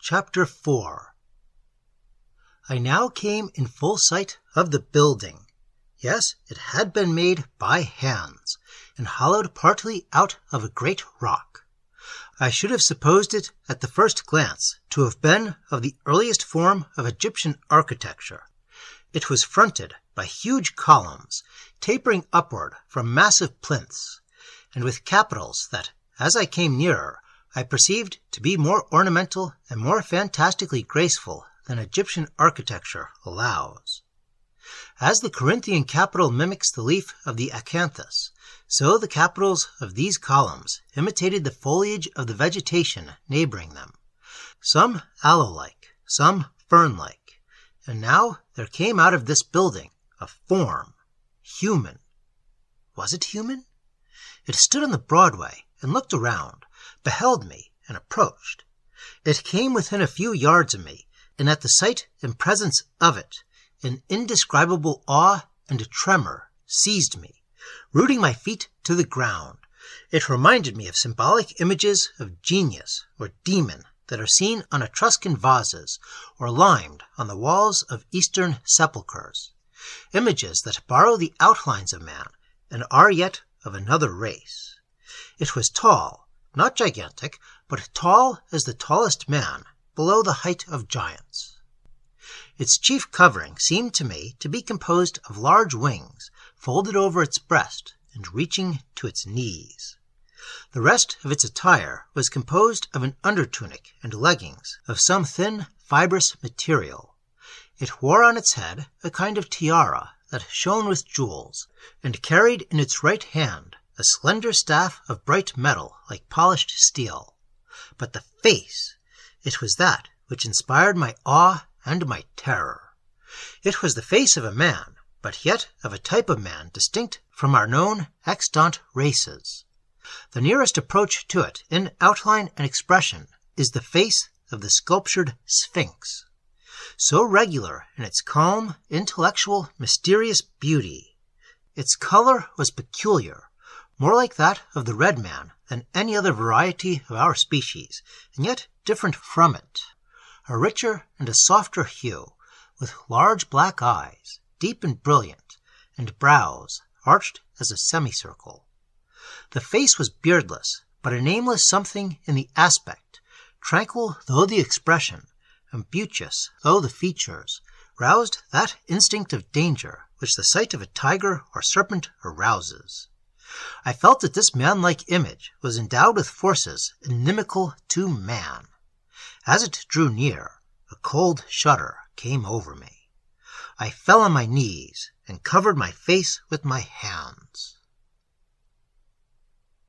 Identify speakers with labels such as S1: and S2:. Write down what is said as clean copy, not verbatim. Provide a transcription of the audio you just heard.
S1: Chapter 4. I now came in full sight of the building. Yes, it had been made by hands, and hollowed partly out of a great rock. I should have supposed it at the first glance to have been of the earliest form of Egyptian architecture. It was fronted by huge columns, tapering upward from massive plinths, and with capitals that, as I came nearer, I perceived to be more ornamental and more fantastically graceful than Egyptian architecture allows. As the Corinthian capital mimics the leaf of the acanthus, so the capitals of these columns imitated the foliage of the vegetation neighboring them, some aloe-like, some fern-like, and now there came out of this building a form, human. Was it human? It stood on the Broadway and looked around, beheld me, and approached. It came within a few yards of me, and at the sight and presence of it, an indescribable awe and a tremor seized me, rooting my feet to the ground. It reminded me of symbolic images of genius or demon that are seen on Etruscan vases or limned on the walls of Eastern sepulchres, images that borrow the outlines of man and are yet of another race. It was tall, not gigantic, but tall as the tallest man, below the height of giants. Its chief covering seemed to me to be composed of large wings, folded over its breast and reaching to its knees. The rest of its attire was composed of an undertunic and leggings of some thin, fibrous material. It wore on its head a kind of tiara that shone with jewels, and carried in its right hand a slender staff of bright metal like polished steel. But the face! It was that which inspired my awe and my terror. It was the face of a man, but yet of a type of man distinct from our known extant races. The nearest approach to it in outline and expression is the face of the sculptured Sphinx. So regular in its calm, intellectual, mysterious beauty. Its color was peculiar, more like that of the red man than any other variety of our species, and yet different from it. A richer and a softer hue, with large black eyes, deep and brilliant, and brows arched as a semicircle. The face was beardless, but a nameless something in the aspect, tranquil though the expression, and beauteous though the features, roused that instinct of danger which the sight of a tiger or serpent arouses. I felt that this man-like image was endowed with forces inimical to man. As it drew near, a cold shudder came over me. I fell on my knees and covered my face with my hands.